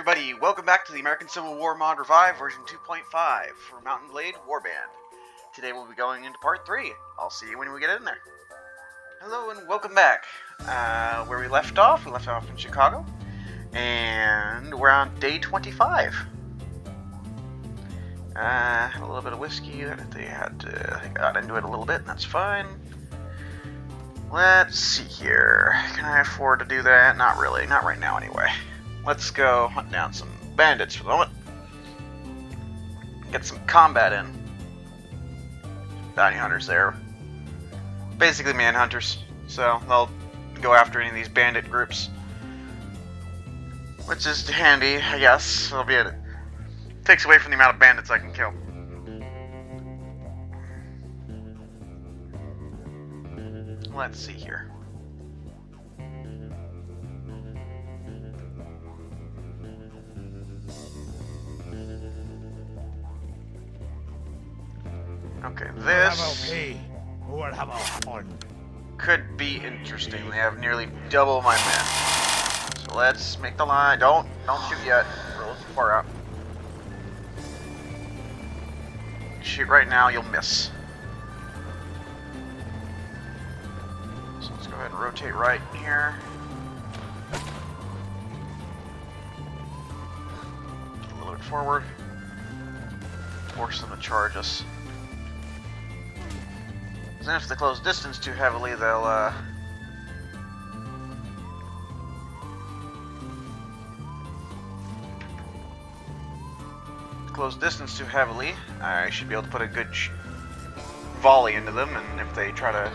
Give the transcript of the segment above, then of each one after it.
everybody, welcome back to the American Civil War Mod Revive version 2.5 for Mountain Blade Warband. Today we'll be going into part 3. I'll see you when we get in there. Hello and welcome back. Where we left off in Chicago, and we're on day 25. A little bit of whiskey that they got into it a little bit, and that's fine. Let's see here. Can I afford to do that? Not really, not right now anyway. Let's go hunt down some bandits for the moment. Get some combat in. Bounty hunters there. Basically manhunters. So they'll go after any of these bandit groups. Which is handy, I guess. Albeit it takes away from the amount of bandits I can kill. Let's see here. Okay, this could be interesting. They have nearly double my men. So let's make the line. Don't shoot yet. We're a little too far out. Shoot right now, you'll miss. So let's go ahead and rotate right here. Get a little bit forward. Force them to charge us. Then if they close distance too heavily, they'll close distance too heavily. I should be able to put a good volley into them, and if they try to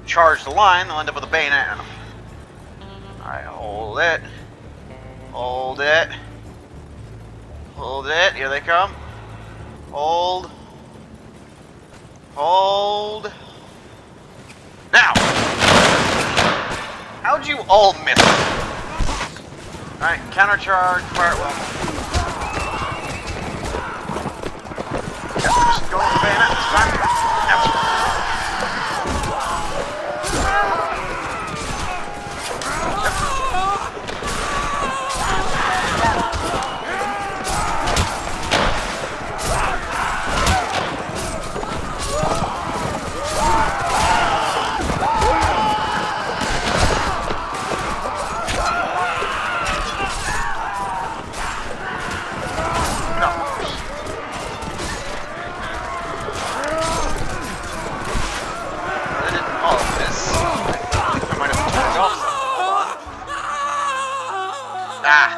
charge the line, they'll end up with a bayonet on them. Alright, hold it. Hold it. Hold it. Here they come. Hold. Hold. Now! How'd you all miss? Alright, countercharge, fire at will. Yep, just go with the bayonet this time. Yep.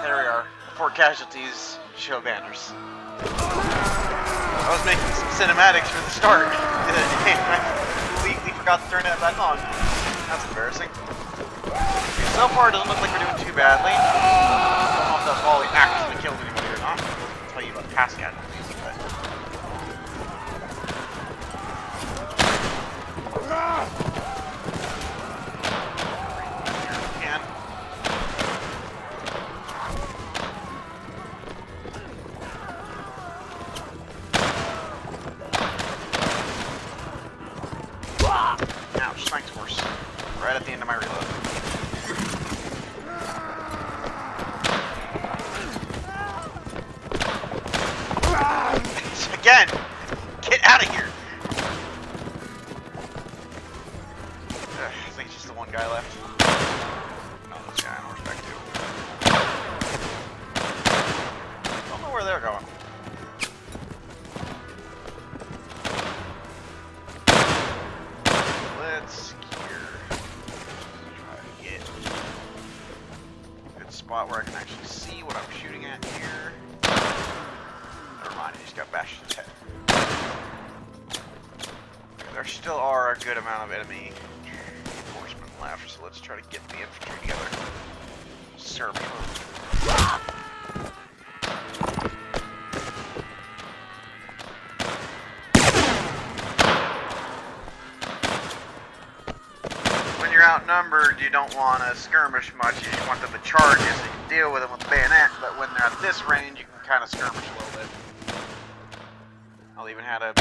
There we are. 4 casualties show banners. I was making some cinematics for the start, and I completely forgot to turn that back on. That's embarrassing. So far, it doesn't look like we're doing too badly. I don't know if that volley actually killed anybody or not. I'll tell you about past casualties, but... Ouch, thanks, worse. Right at the end of my reload. Again! Get out of here! I think it's just the one guy left. No, this guy on horseback too. Don't know where they're going. Let's secure. Try to get a good spot where I can actually see what I'm shooting at here. Never mind, he just got bashed in his head. Okay, there still are a good amount of enemy horsemen left, so let's try to get the infantry together. Serve me. Outnumbered, you don't want to skirmish much. You just want them to charge you so you can deal with them with the bayonet, but when they're at this range, you can kind of skirmish a little bit. I'll even have a...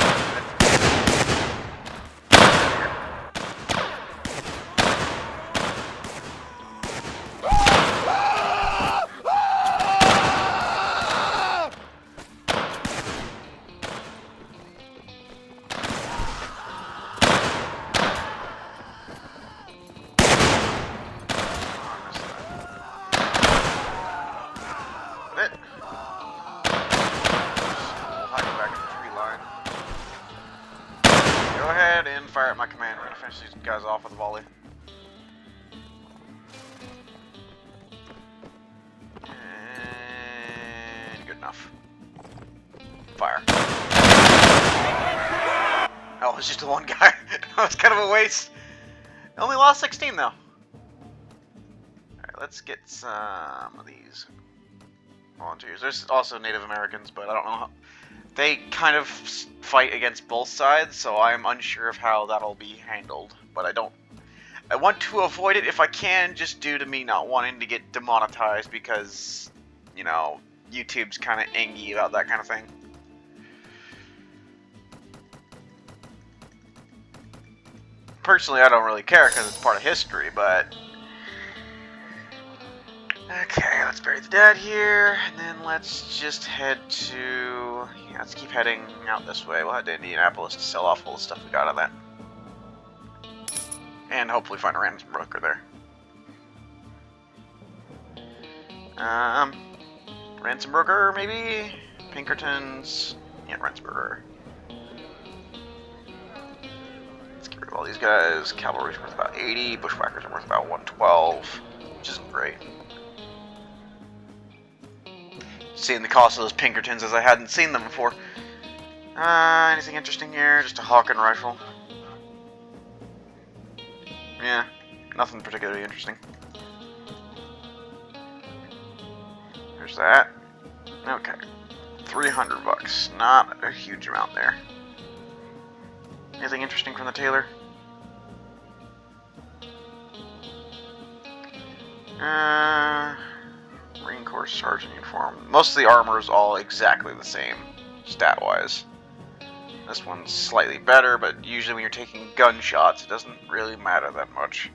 Go ahead and fire at my command. We're gonna finish these guys off with a volley. And good enough. Fire. Oh, it's just the one guy. That was kind of a waste. I only lost 16 though. Alright, let's get some of these volunteers. There's also Native Americans, but I don't know how. They kind of fight against both sides, so I'm unsure of how that'll be handled. But I want to avoid it if I can, just due to me not wanting to get demonetized because, you know, YouTube's kind of angy about that kind of thing. Personally, I don't really care because it's part of history, but... Okay, let's bury the dead here, and then let's just head to... Yeah, let's keep heading out this way. We'll head to Indianapolis to sell off all the stuff we got on that. And hopefully find a ransom broker there. Ransom broker, maybe? Pinkertons... Yeah, ransom broker. Let's get rid of all these guys. Cavalry's worth about 80, bushwhackers are worth about 112, which isn't great. Seeing the cost of those Pinkertons as I hadn't seen them before. Anything interesting here? Just a Hawken rifle. Yeah, nothing particularly interesting. There's that. Okay, 300 bucks. Not a huge amount there. Anything interesting from the tailor? Marine Corps Sergeant uniform. Most of the armor is all exactly the same, stat-wise. This one's slightly better, but usually when you're taking gunshots, it doesn't really matter that much.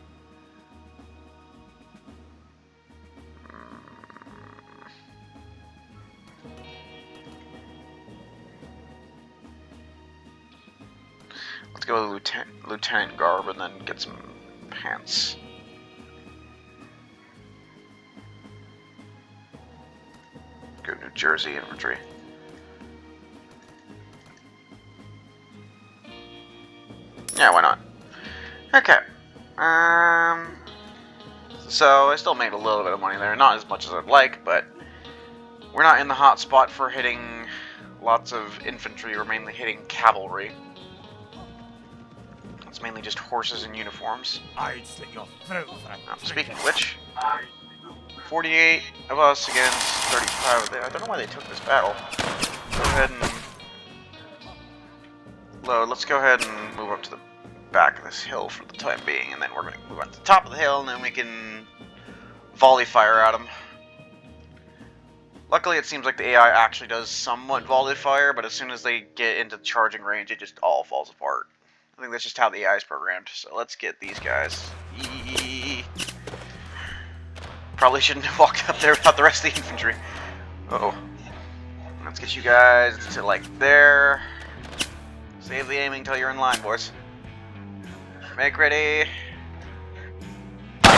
Let's go with Lieutenant garb and then get some pants. Go New Jersey infantry. Yeah, why not? Okay. So I still made a little bit of money there, not as much as I'd like, but we're not in the hot spot for hitting lots of infantry. We're mainly hitting cavalry. It's mainly just horses and uniforms. I'd slit your throat for that. Speaking of which, 48 of us against 35 of them. I don't know why they took this battle. Go ahead and load. Let's go ahead and move up to the back of this hill for the time being, and then we're going to move on to the top of the hill, and then we can volley fire at them. Luckily, it seems like the AI actually does somewhat volley fire, but as soon as they get into charging range, it just all falls apart. I think that's just how the AI is programmed. So let's get these guys. Probably shouldn't have walked up there without the rest of the infantry. Uh-oh. Let's get you guys to, like, there. Save the aiming until you're in line, boys. Make ready. There's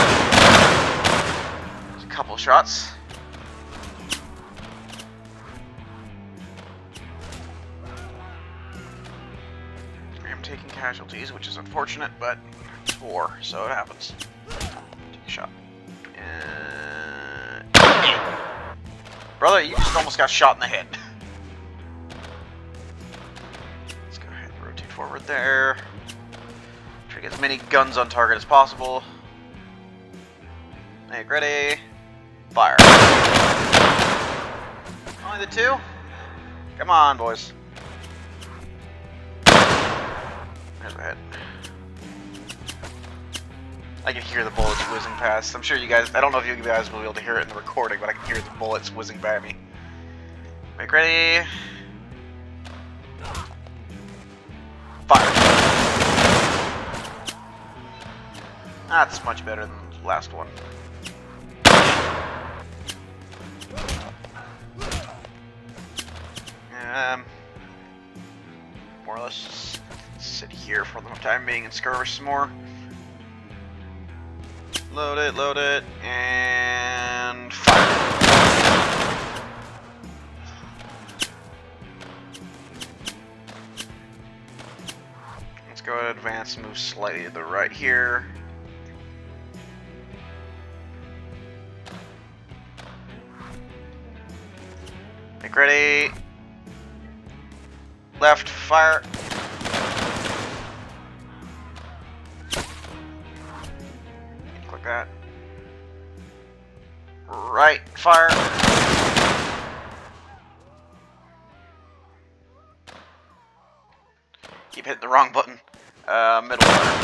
a couple shots. I'm taking casualties, which is unfortunate, but it's war, so it happens. Take a shot. Brother, you just almost got shot in the head. Let's go ahead and rotate forward there. Try to get as many guns on target as possible. Make ready. Fire. Only the two? Come on, boys. There's my head. I can hear the bullets whizzing past. I'm sure you guys, I don't know if you guys will be able to hear it in the recording, but I can hear the bullets whizzing by me. Make ready. Fire. That's much better than the last one. More or less just sit here for the time being and skirmish some more. Load it, and fire. Let's Go ahead, advance, move slightly to the right here. Make ready. Left, fire. Click that. Right, fire. Keep hitting the wrong button. Middle fire.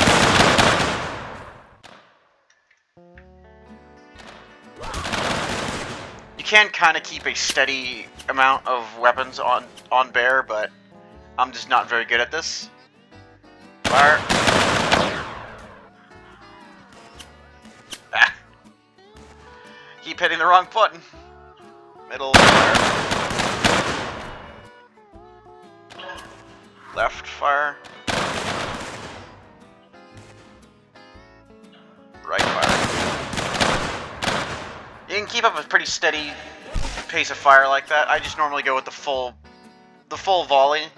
You can kind of keep a steady amount of weapons on bear, but I'm just not very good at this. Fire. Ah. Keep hitting the wrong button. Middle fire. Left fire. Right fire. You can keep up a pretty steady pace of fire like that. I just normally go with the full volley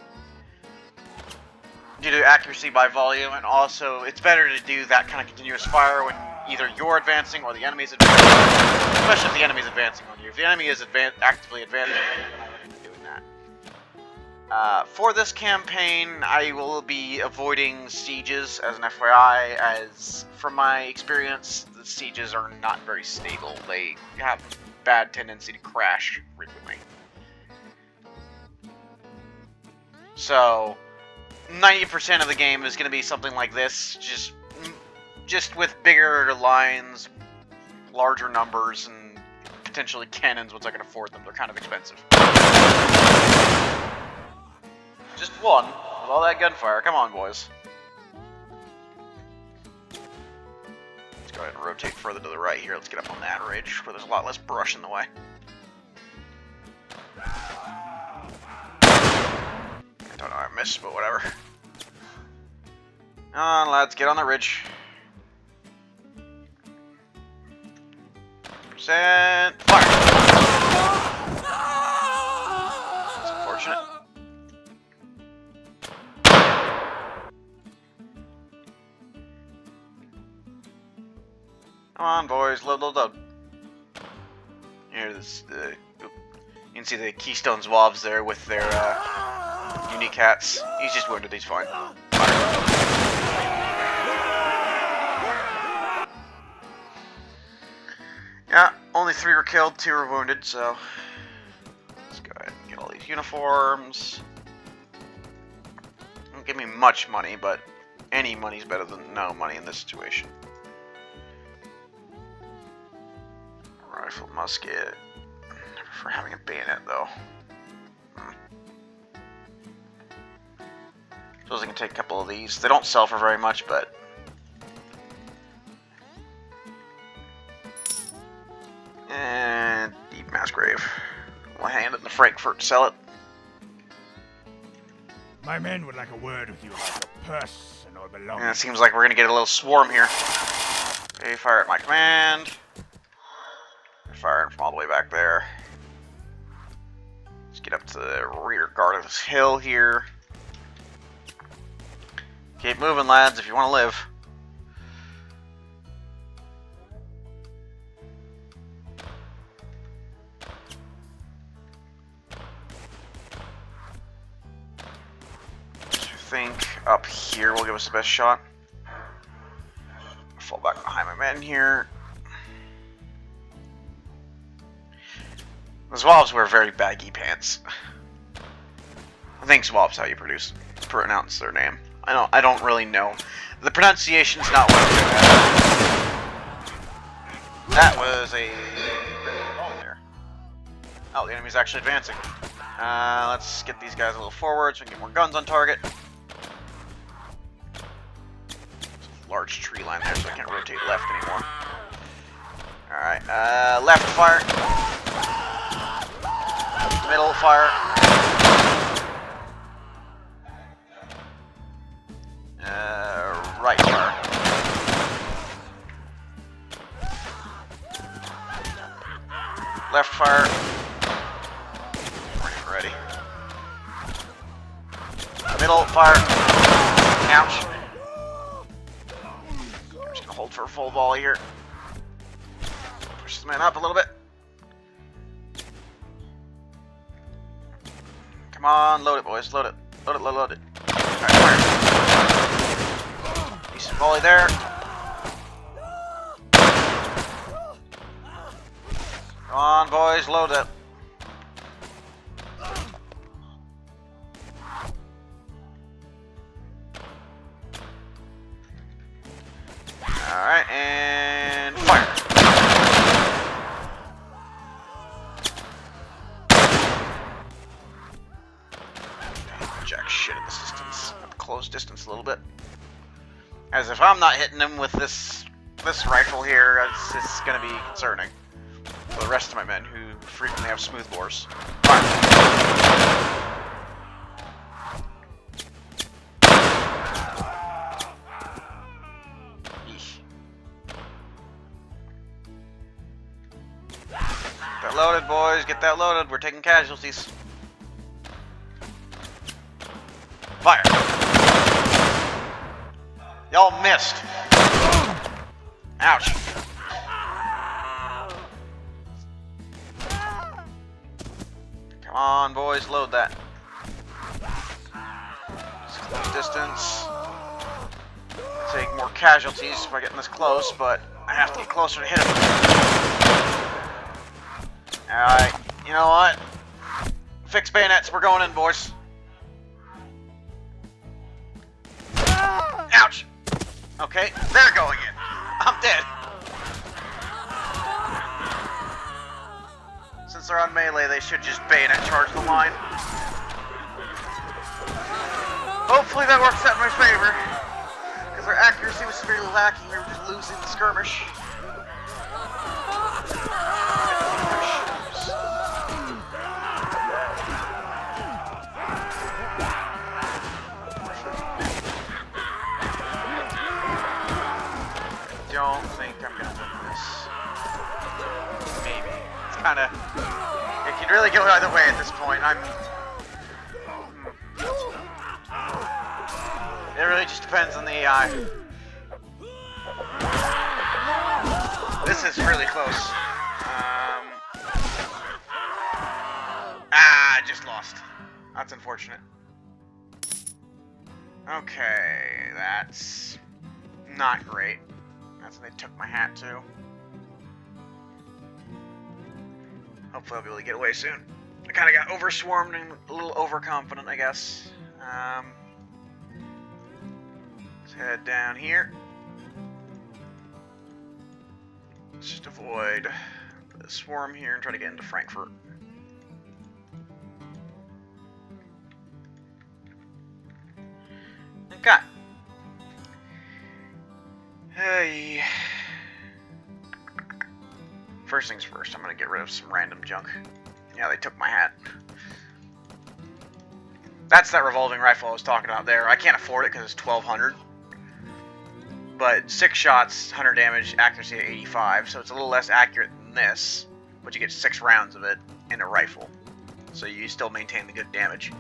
due to accuracy by volume, and also it's better to do that kind of continuous fire when either you're advancing or the enemy is advancing, especially if the enemy is advancing on you. If the enemy is actively advancing, then I would be doing that. For this campaign, I will be avoiding sieges as an FYI, as from my experience, the sieges are not very stable. They have a bad tendency to crash frequently. So 90% of the game is going to be something like this, just with bigger lines, larger numbers, and potentially cannons once I can afford them. They're kind of expensive. Just one, with all that gunfire. Come on, boys. Let's go ahead and rotate further to the right here. Let's get up on that ridge, where there's a lot less brush in the way. I don't know, I missed, but whatever. Come on, lads, get on the ridge. Percent fire. That's unfortunate. Come on, boys, load. Here, you can see the Keystone Zwabs there with their unique hats. He's just wounded, he's fine. Yeah, only 3 were killed, 2 were wounded, so let's go ahead and get all these uniforms. Don't give me much money, but any money's better than no money in this situation. Rifle, musket. I prefer having a bayonet, though. Suppose I can take a couple of these. They don't sell for very much, but and deep mass grave. We'll hand it in the Frankfurt to sell it. My men would like a word with you about your purse and all belongings. And it seems like we're gonna get a little swarm here. Okay, fire at my command. Firing from all the way back there. Let's get up to the rear guard of this hill here. Keep moving, lads, if you want to live. I think up here will give us the best shot. Fall back behind my men here. The Zwabs wear very baggy pants. I think Zwab's how you pronounce their name. I don't really know. The pronunciation's not what I'm good at. That was a oh there. Oh, the enemy's actually advancing. Let's get these guys a little forward so we can get more guns on target. There's a large tree line there, so I can't rotate left anymore. Alright, left fire. Middle fire. Right fire. Left fire. Ready. Middle fire. Ouch. for a full volley here. Push this man up a little bit. Come on, load it, boys. Load it. Load it, load it. Alright, fire. Decent volley there. Come on, boys. Load it. Alright, and fire. Jack shit at this distance. At the close distance a little bit. As if I'm not hitting him with this rifle here, it's gonna be concerning for the rest of my men who frequently have smooth bores. Fire. Get that loaded, boys. Get that loaded. We're taking casualties. Fire. Y'all missed. Ouch. Come on, boys. Load that. Just close distance. Take more casualties by getting this close, but I have to get closer to hit him. Alright, you know what? Fix bayonets, we're going in, boys. Ouch! Okay, they're going in. I'm dead. Since they're on melee, they should just bayonet charge the line. Hopefully that works out in my favor. Because their accuracy was severely lacking, we were just losing the skirmish. I don't think I'm gonna win this. Maybe. It's kinda... It could really go either way at this point. It really just depends on the AI. This is really close. I just lost. That's unfortunate. Okay, that's not great. That's when they took my hat too. Hopefully I'll be able to get away soon. I kind of got overswarmed and a little overconfident, I guess. Let's head down here. Let's just avoid the swarm here and try to get into Frankfurt. Okay. Hey. First things first, I'm gonna get rid of some random junk. Yeah, they took my hat. That's that revolving rifle I was talking about there. I can't afford it because it's 1200. But 6 shots, 100 damage, accuracy at 85, so it's a little less accurate than this. But you get 6 rounds of it in a rifle. So you still maintain the good damage.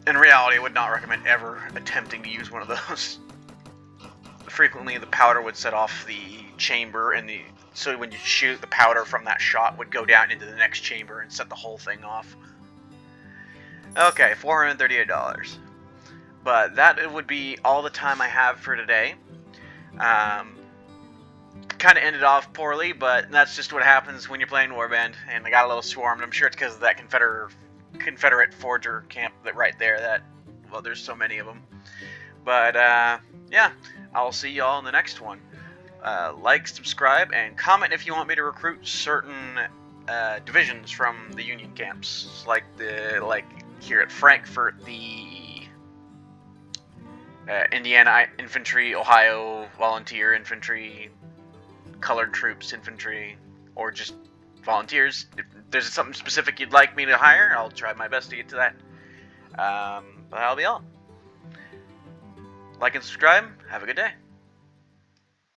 In reality, I would not recommend ever attempting to use one of those. Frequently the powder would set off the chamber, and so when you shoot, the powder from that shot would go down into the next chamber and set the whole thing off. Okay, $438. But that would be all the time I have for today. Kind of ended off poorly, but that's just what happens when you're playing Warband, and I got a little swarmed. I'm sure it's because of that Confederate forger camp that right there. That, well, there's so many of them. But yeah. I'll see y'all in the next one. Like, subscribe, and comment if you want me to recruit certain divisions from the Union camps, like here at Frankfurt, the Indiana Infantry, Ohio Volunteer Infantry, Colored Troops Infantry, or just volunteers. If there's something specific you'd like me to hire, I'll try my best to get to that. But that'll be all. Like and subscribe. Have a good day.